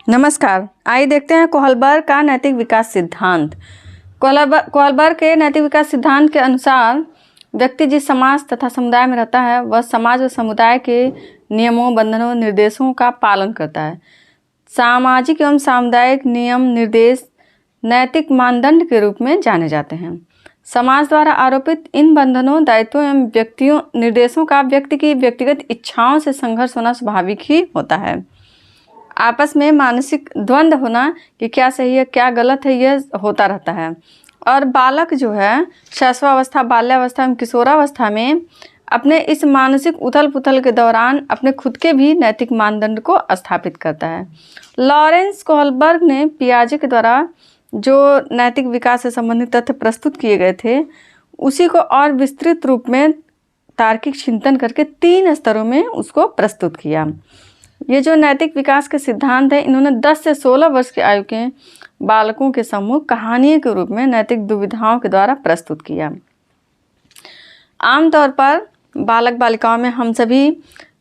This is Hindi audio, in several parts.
नमस्कार। आइए देखते हैं कोहलबर्ग का नैतिक विकास सिद्धांत। कोहलबर्ग के नैतिक विकास सिद्धांत के अनुसार व्यक्ति जिस समाज तथा समुदाय में रहता है वह समाज और समुदाय के नियमों, बंधनों, निर्देशों का पालन करता है। सामाजिक एवं सामुदायिक नियम निर्देश नैतिक मानदंड के रूप में जाने जाते हैं। समाज द्वारा आरोपित इन बंधनों, दायित्वों एवं व्यक्तियों निर्देशों का व्यक्ति की व्यक्तिगत इच्छाओं से संघर्ष होना स्वाभाविक ही होता है। आपस में मानसिक द्वंद्व होना कि क्या सही है क्या गलत है यह होता रहता है। और बालक जो है शैशवावस्था, बाल्यावस्था एवं किशोरावस्था में अपने इस मानसिक उथल पुथल के दौरान अपने खुद के भी नैतिक मानदंड को स्थापित करता है। लॉरेंस कोहलबर्ग ने पियाजे के द्वारा जो नैतिक विकास से संबंधित तथ्य प्रस्तुत किए गए थे उसी को और विस्तृत रूप में तार्किक चिंतन करके 3 स्तरों में उसको प्रस्तुत किया। ये जो नैतिक विकास के सिद्धांत है इन्होंने 10 से 16 वर्ष की आयु के बालकों के सम्मुख कहानी के रूप में नैतिक दुविधाओं के द्वारा प्रस्तुत किया। आमतौर पर बालक बालिकाओं में हम सभी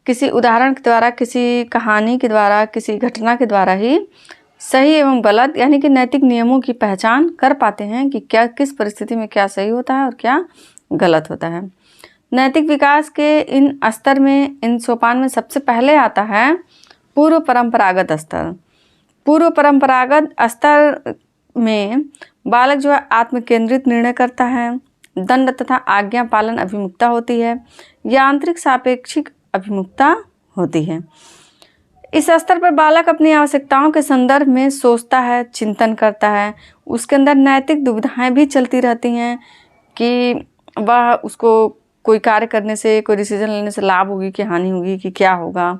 किसी उदाहरण के द्वारा, किसी कहानी के द्वारा, किसी घटना के द्वारा ही सही एवं गलत यानी कि नैतिक नियमों की पहचान कर पाते हैं कि क्या किस परिस्थिति में क्या सही होता है और क्या गलत होता है। नैतिक विकास के इन स्तर में, इन सोपान में सबसे पहले आता है पूर्व परंपरागत स्तर। पूर्व परंपरागत स्तर में बालक जो है आत्मकेंद्रित निर्णय करता है, दंड तथा आज्ञा पालन अभिमुखता होती है, यांत्रिक सापेक्षिक अभिमुखता होती है। इस स्तर पर बालक अपनी आवश्यकताओं के संदर्भ में सोचता है, चिंतन करता है। उसके अंदर नैतिक दुविधाएं भी चलती रहती हैं कि वह उसको कोई कार्य करने से, कोई डिसीजन लेने से लाभ होगी कि हानि होगी कि क्या होगा।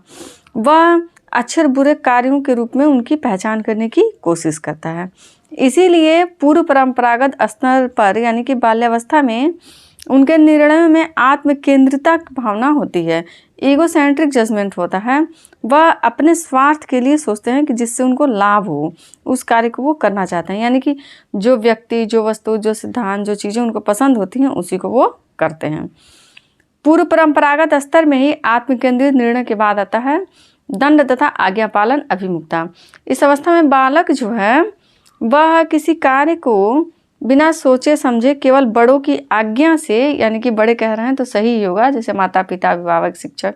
वह अच्छे और बुरे कार्यों के रूप में उनकी पहचान करने की कोशिश करता है। इसीलिए पूर्व परंपरागत स्तर पर यानी कि बाल्यावस्था में उनके निर्णयों में आत्मकेंद्रिता की भावना होती है, ईगोसेंट्रिक जजमेंट होता है। वह अपने स्वार्थ के लिए सोचते हैं कि जिससे उनको लाभ हो, उस कार्य को वो करना चाहते हैं। यानी कि जो व्यक्ति, जो वस्तु, जो सिद्धांत, जो चीज़ें उनको पसंद होती हैं उसी को वो करते हैं। पूर्व परंपरागत स्तर में ही आत्मकेंद्रित निर्णय के बाद आता है दंड तथा आज्ञा पालन अभिमुखता। इस अवस्था में बालक जो है वह किसी कार्य को बिना सोचे समझे केवल बड़ों की आज्ञा से, यानी कि बड़े कह रहे हैं तो सही ही होगा, जैसे माता पिता, अभिभावक, शिक्षक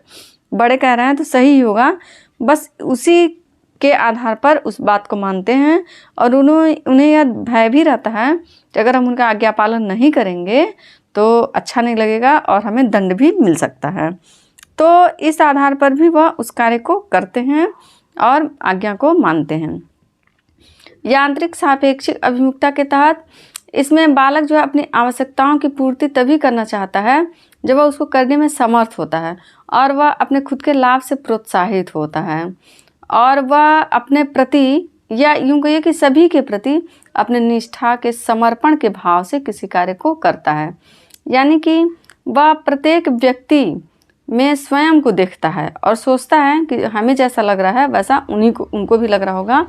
बड़े कह रहे हैं तो सही ही होगा, बस उसी के आधार पर उस बात को मानते हैं। और उन्हें यह भय भी रहता है कि अगर हम उनका आज्ञा पालन नहीं करेंगे तो अच्छा नहीं लगेगा और हमें दंड भी मिल सकता है। तो इस आधार पर भी वह उस कार्य को करते हैं और आज्ञा को मानते हैं। यांत्रिक सापेक्षिक अभिमुखता के तहत इसमें बालक जो है अपनी आवश्यकताओं की पूर्ति तभी करना चाहता है जब वह उसको करने में समर्थ होता है और वह अपने खुद के लाभ से प्रोत्साहित होता है और वह अपने प्रति, या यूँ कहिए कि सभी के प्रति अपने निष्ठा के, समर्पण के भाव से किसी कार्य को करता है। यानी कि वह प्रत्येक व्यक्ति में स्वयं को देखता है और सोचता है कि हमें जैसा लग रहा है वैसा उनको भी लग रहा होगा।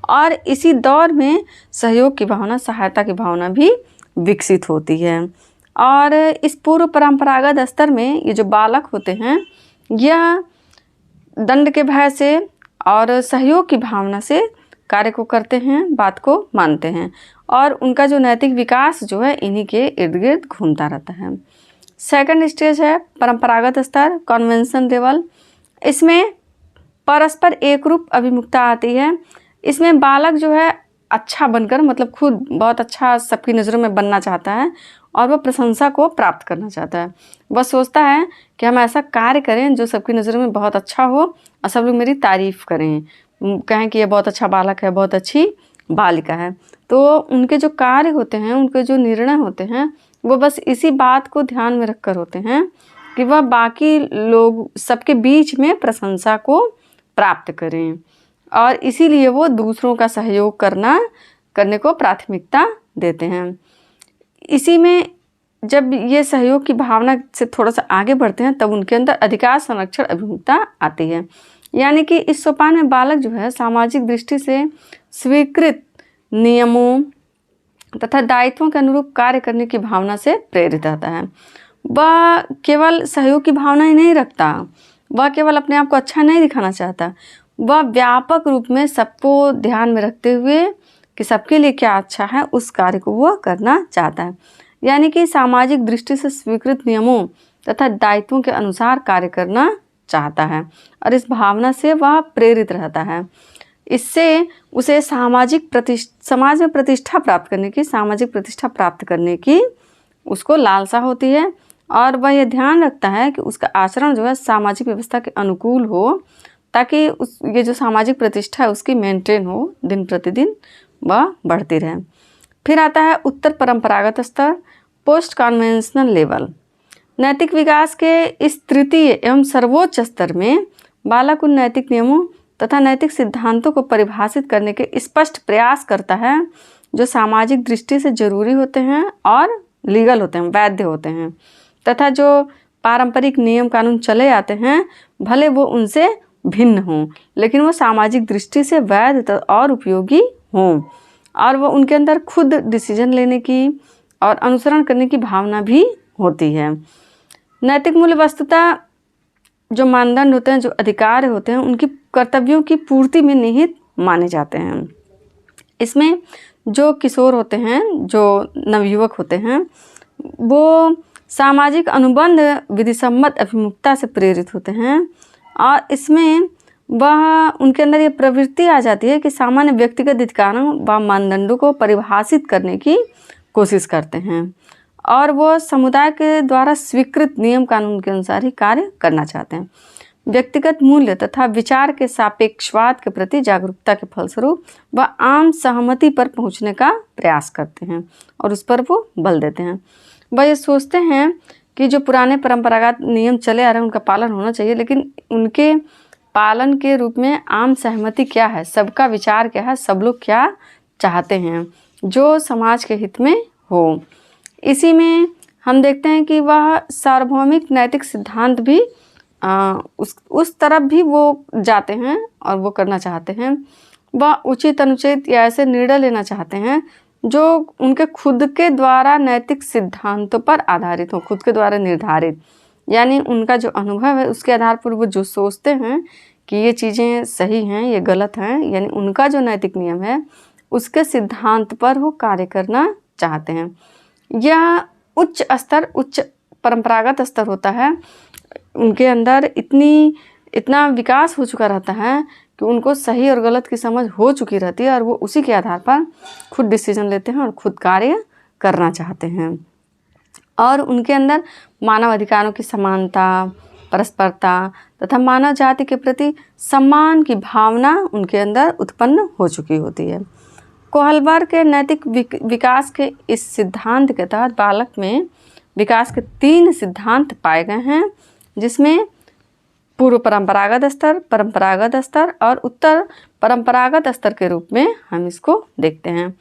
और इसी दौर में सहयोग की भावना, सहायता की भावना भी विकसित होती है। और इस पूर्व परंपरागत स्तर में ये जो बालक होते हैं यह दंड के भय से और सहयोग की भावना से कार्य को करते हैं, बात को मानते हैं और उनका जो नैतिक विकास जो है इन्हीं के इर्द गिर्द घूमता रहता है। सेकंड स्टेज है परंपरागत स्तर, कन्वेंशन लेवल। इसमें परस्पर एकरूप अभिमुखता आती है। इसमें बालक जो है अच्छा बनकर, मतलब खुद बहुत अच्छा सबकी नज़रों में बनना चाहता है और वह प्रशंसा को प्राप्त करना चाहता है। वह सोचता है कि हम ऐसा कार्य करें जो सबकी नज़रों में बहुत अच्छा हो और सब लोग मेरी तारीफ़ करें, कहें कि यह बहुत अच्छा बालक है, बहुत अच्छी बालिका है। तो उनके जो कार्य होते हैं, उनके जो निर्णय होते हैं वो बस इसी बात को ध्यान में रखकर होते हैं कि वह बाकी लोग सबके बीच में प्रशंसा को प्राप्त करें और इसीलिए वो दूसरों का सहयोग करने को प्राथमिकता देते हैं। इसी में जब ये सहयोग की भावना से थोड़ा सा आगे बढ़ते हैं तब उनके अंदर अधिकार संरक्षण अभिमुखता आती है। यानी कि इस सोपान में बालक जो है सामाजिक दृष्टि से स्वीकृत नियमों तथा दायित्वों के अनुरूप कार्य करने की भावना से प्रेरित रहता है। वह केवल सहयोग की भावना ही नहीं रखता, वह केवल अपने आप को अच्छा नहीं दिखाना चाहता, वह व्यापक रूप में सबको ध्यान में रखते हुए कि सबके लिए क्या अच्छा है उस कार्य को वह करना चाहता है। यानी कि सामाजिक दृष्टि से स्वीकृत नियमों तथा दायित्वों के अनुसार कार्य करना चाहता है और इस भावना से वह प्रेरित रहता है। इससे उसे समाज में प्रतिष्ठा प्राप्त करने की, सामाजिक प्रतिष्ठा प्राप्त करने की उसको लालसा होती है और वह यह ध्यान रखता है कि उसका आचरण जो है सामाजिक व्यवस्था के अनुकूल हो, ताकि ये जो सामाजिक प्रतिष्ठा है उसकी मेंटेन हो, दिन प्रतिदिन वह बढ़ती रहे। फिर आता है उत्तर परंपरागत स्तर, पोस्ट कन्वेंशनल लेवल। नैतिक विकास के इस तृतीय एवं सर्वोच्च स्तर में बालक उन नैतिक नियमों तथा नैतिक सिद्धांतों को परिभाषित करने के स्पष्ट प्रयास करता है जो सामाजिक दृष्टि से जरूरी होते हैं और लीगल होते हैं, वैध होते हैं, तथा जो पारंपरिक नियम कानून चले आते हैं भले वो उनसे भिन्न हों, लेकिन वो सामाजिक दृष्टि से वैध और उपयोगी हों और वो उनके अंदर खुद डिसीजन लेने की और अनुसरण करने की भावना भी होती है। नैतिक मूल्य वस्तुतः जो मानदंड होते हैं, जो अधिकार होते हैं, उनकी कर्तव्यों की पूर्ति में निहित माने जाते हैं। इसमें जो किशोर होते हैं, जो नवयुवक होते हैं, वो सामाजिक अनुबंध विधिसम्मत अभिमुखता से प्रेरित होते हैं और इसमें वह उनके अंदर ये प्रवृत्ति आ जाती है कि सामान्य व्यक्तिगत अधिकारों व मानदंडों को परिभाषित करने की कोशिश करते हैं और वो समुदाय के द्वारा स्वीकृत नियम कानून के अनुसार ही कार्य करना चाहते हैं। व्यक्तिगत मूल्य तथा विचार के सापेक्षवाद के प्रति जागरूकता के फलस्वरूप वह आम सहमति पर पहुंचने का प्रयास करते हैं और उस पर वो बल देते हैं। वह ये सोचते हैं कि जो पुराने परंपरागत नियम चले आ रहे हैं उनका पालन होना चाहिए, लेकिन उनके पालन के रूप में आम सहमति क्या है, सबका विचार क्या है, सब लोग क्या चाहते हैं जो समाज के हित में हो। इसी में हम देखते हैं कि वह सार्वभौमिक नैतिक सिद्धांत भी उस तरफ भी वो जाते हैं और वो करना चाहते हैं। वह उचित अनुचित या ऐसे निर्णय लेना चाहते हैं जो उनके खुद के द्वारा नैतिक सिद्धांतों पर आधारित हो, खुद के द्वारा निर्धारित, यानी उनका जो अनुभव है उसके आधार पर वो जो सोचते हैं कि ये चीज़ें सही हैं, ये गलत हैं, यानी उनका जो नैतिक नियम है उसके सिद्धांत पर वो कार्य करना चाहते हैं। यह उच्च परंपरागत स्तर होता है। उनके अंदर इतना विकास हो चुका रहता है कि उनको सही और गलत की समझ हो चुकी रहती है और वो उसी के आधार पर खुद डिसीजन लेते हैं और खुद कार्य करना चाहते हैं। और उनके अंदर मानव अधिकारों की समानता, परस्परता तथा मानव जाति के प्रति सम्मान की भावना उनके अंदर उत्पन्न हो चुकी होती है। कोहलबर्ग के नैतिक विकास के इस सिद्धांत के तहत बालक में विकास के 3 सिद्धांत पाए गए हैं, जिसमें पूर्व परंपरागत स्तर, परंपरागत स्तर और उत्तर परंपरागत स्तर के रूप में हम इसको देखते हैं।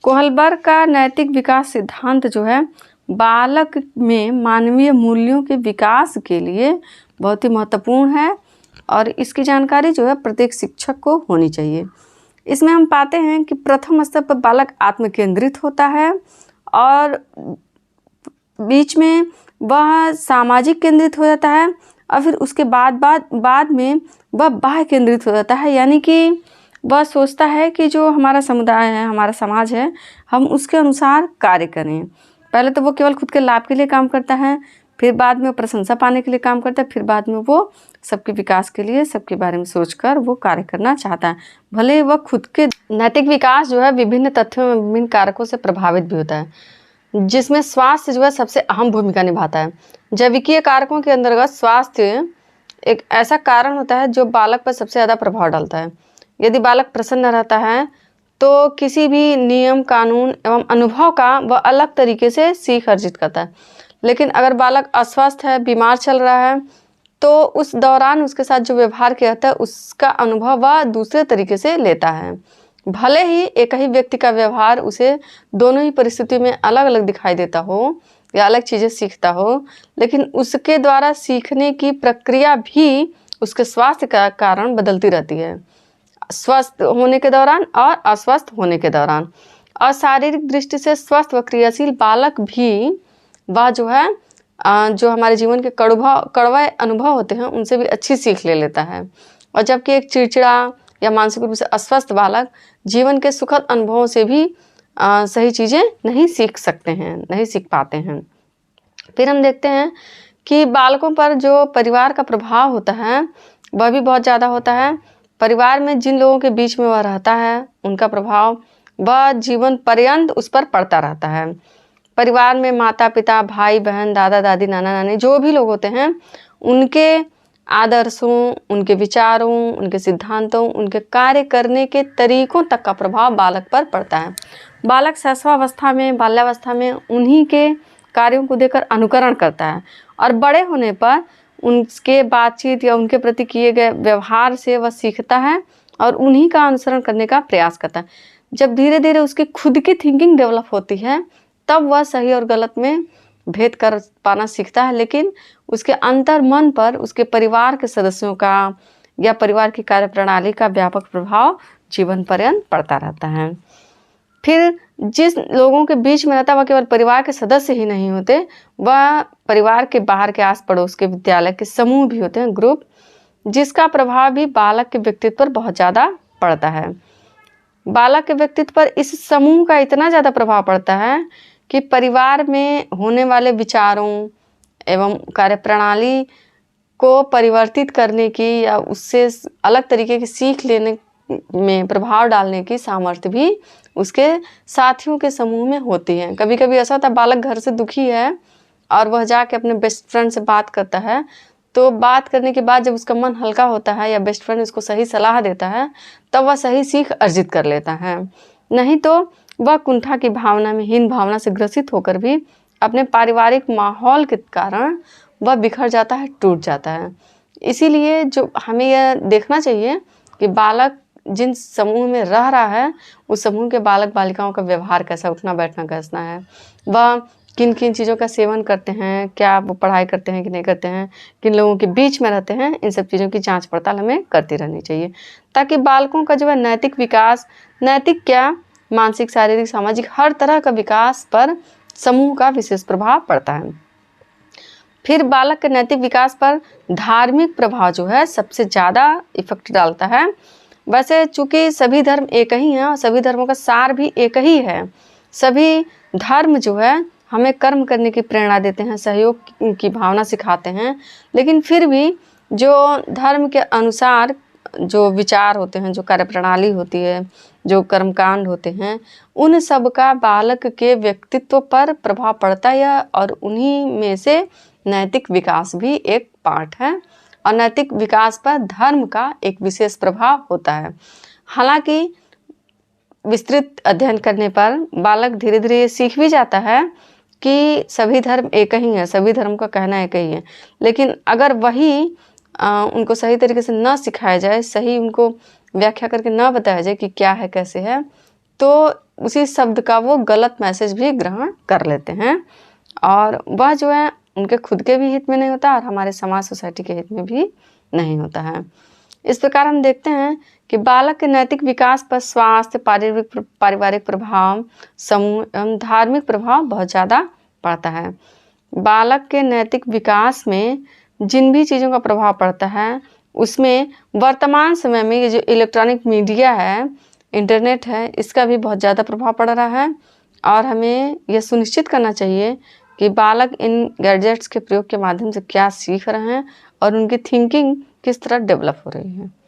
कोहलबर्ग का नैतिक विकास सिद्धांत जो है बालक में मानवीय मूल्यों के विकास के लिए बहुत ही महत्वपूर्ण है और इसकी जानकारी जो है प्रत्येक शिक्षक को होनी चाहिए। इसमें हम पाते हैं कि प्रथम स्तर पर बालक आत्मकेंद्रित होता है और बीच में वह सामाजिक केंद्रित हो जाता है और फिर उसके बाद में वह बाह्य केंद्रित हो जाता है, यानी कि वह सोचता है कि जो हमारा समुदाय है, हमारा समाज है, हम उसके अनुसार कार्य करें। पहले तो वो केवल खुद के लाभ के लिए काम करता है, फिर बाद में वो प्रशंसा पाने के लिए काम करता है, फिर बाद में वो सबके विकास के लिए सबके बारे में सोचकर वो कार्य करना चाहता है। भले वह खुद के नैतिक विकास जो है विभिन्न तथ्यों में विभिन्न कारकों से प्रभावित भी होता है, जिसमें स्वास्थ्य जो है सबसे अहम भूमिका निभाता है। जैविकीय कारकों के अंतर्गत स्वास्थ्य एक ऐसा कारण होता है जो बालक पर सबसे ज़्यादा प्रभाव डालता है। यदि बालक प्रसन्न रहता है तो किसी भी नियम, कानून एवं अनुभव का वह अलग तरीके से सीख अर्जित करता है। लेकिन अगर बालक अस्वस्थ है, बीमार चल रहा है, तो उस दौरान उसके साथ जो व्यवहार किया जाता है उसका अनुभव वह दूसरे तरीके से लेता है। भले ही एक ही व्यक्ति का व्यवहार उसे दोनों ही परिस्थिति में अलग अलग दिखाई देता हो या अलग चीज़ें सीखता हो, लेकिन उसके द्वारा सीखने की प्रक्रिया भी उसके स्वास्थ्य का कारण बदलती रहती है, स्वस्थ होने के दौरान और अस्वस्थ होने के दौरान। और शारीरिक दृष्टि से स्वस्थ व क्रियाशील बालक भी वह जो है जो हमारे जीवन के कड़वे अनुभव होते हैं उनसे भी अच्छी सीख ले लेता है और जबकि एक चिड़चिड़ा या मानसिक रूप से अस्वस्थ बालक जीवन के सुखद अनुभवों से भी सही चीज़ें नहीं सीख सकते हैं, नहीं सीख पाते हैं। फिर हम देखते हैं कि बालकों पर जो परिवार का प्रभाव होता है वह भी बहुत ज़्यादा होता है। परिवार में जिन लोगों के बीच में वह रहता है उनका प्रभाव वह जीवन पर्यंत उस पर पड़ता रहता है। परिवार में माता पिता, भाई बहन, दादा दादी, नाना नानी जो भी लोग होते हैं उनके आदर्शों, उनके विचारों, उनके सिद्धांतों, उनके कार्य करने के तरीकों तक का प्रभाव बालक पर पड़ता है। बालक शैशवावस्था में, बाल्यावस्था में उन्हीं के कार्यों को देखकर अनुकरण करता है और बड़े होने पर उनके बातचीत या उनके प्रति किए गए व्यवहार से वह सीखता है और उन्हीं का अनुसरण करने का प्रयास करता है। जब धीरे धीरे उसकी खुद की थिंकिंग डेवलप होती है तब वह सही और गलत में भेद कर पाना सीखता है, लेकिन उसके अंतर मन पर उसके परिवार के सदस्यों का या परिवार की कार्यप्रणाली का व्यापक प्रभाव जीवन पर्यंत पड़ता रहता है। फिर जिस लोगों के बीच में रहता वह केवल परिवार के सदस्य ही नहीं होते, वह परिवार के बाहर के आस पड़ोस के विद्यालय के समूह भी होते हैं, ग्रुप, जिसका प्रभाव भी बालक के व्यक्तित्व पर बहुत ज़्यादा पड़ता है। बालक के व्यक्तित्व पर इस समूह का इतना ज़्यादा प्रभाव पड़ता है कि परिवार में होने वाले विचारों एवं कार्यप्रणाली को परिवर्तित करने की या उससे अलग तरीके की सीख लेने में प्रभाव डालने की सामर्थ्य भी उसके साथियों के समूह में होती है। कभी कभी ऐसा होता है बालक घर से दुखी है और वह जाके अपने बेस्ट फ्रेंड से बात करता है, तो बात करने के बाद जब उसका मन हल्का होता है या बेस्ट फ्रेंड उसको सही सलाह देता है तब वह सही सीख अर्जित कर लेता है। नहीं तो वह कुंठा की भावना में, हीन भावना से ग्रसित होकर भी अपने पारिवारिक माहौल के कारण वह बिखर जाता है, टूट जाता है। इसीलिए जो हमें यह देखना चाहिए कि बालक जिन समूह में रह रहा है उस समूह के बालक बालिकाओं का व्यवहार कैसा, उठना बैठना कैसा है, वह किन किन चीज़ों का सेवन करते हैं, क्या वो पढ़ाई करते हैं कि नहीं करते हैं, किन लोगों के बीच में रहते हैं, इन सब चीज़ों की जांच पड़ताल हमें करती रहनी चाहिए ताकि बालकों का जो है नैतिक विकास, नैतिक क्या, मानसिक, शारीरिक, सामाजिक हर तरह का विकास पर समूह का विशेष प्रभाव पड़ता है। फिर बालक के नैतिक विकास पर धार्मिक प्रभाव जो है सबसे ज़्यादा इफेक्ट डालता है। वैसे चूँकि सभी धर्म एक ही हैं और सभी धर्मों का सार भी एक ही है, सभी धर्म जो है हमें कर्म करने की प्रेरणा देते हैं, सहयोग की भावना सिखाते हैं, लेकिन फिर भी जो धर्म के अनुसार जो विचार होते हैं, जो कार्यप्रणाली होती है, जो कर्मकांड होते हैं, उन सब का बालक के व्यक्तित्व पर प्रभाव पड़ता है और उन्हीं में से नैतिक विकास भी एक पार्ट है और नैतिक विकास पर धर्म का एक विशेष प्रभाव होता है। हालांकि विस्तृत अध्ययन करने पर बालक धीरे धीरे ये सीख भी जाता है कि सभी धर्म एक ही हैं, सभी धर्म का कहना एक ही है, लेकिन अगर वही उनको सही तरीके से न सिखाया जाए, सही उनको व्याख्या करके न बताया जाए कि क्या है कैसे है, तो उसी शब्द का वो गलत मैसेज भी ग्रहण कर लेते हैं और वह जो है उनके खुद के भी हित में नहीं होता और हमारे समाज सोसाइटी के हित में भी नहीं होता है। इस प्रकार हम देखते हैं कि बालक के नैतिक विकास पर स्वास्थ्य, पारिवारिक प्रभाव, समूह एवं धार्मिक प्रभाव बहुत ज़्यादा पड़ता है। बालक के नैतिक विकास में जिन भी चीज़ों का प्रभाव पड़ता है उसमें वर्तमान समय में ये जो इलेक्ट्रॉनिक मीडिया है, इंटरनेट है, इसका भी बहुत ज़्यादा प्रभाव पड़ रहा है और हमें यह सुनिश्चित करना चाहिए कि बालक इन गैजेट्स के प्रयोग के माध्यम से क्या सीख रहे हैं और उनकी थिंकिंग किस तरह डेवलप हो रही है।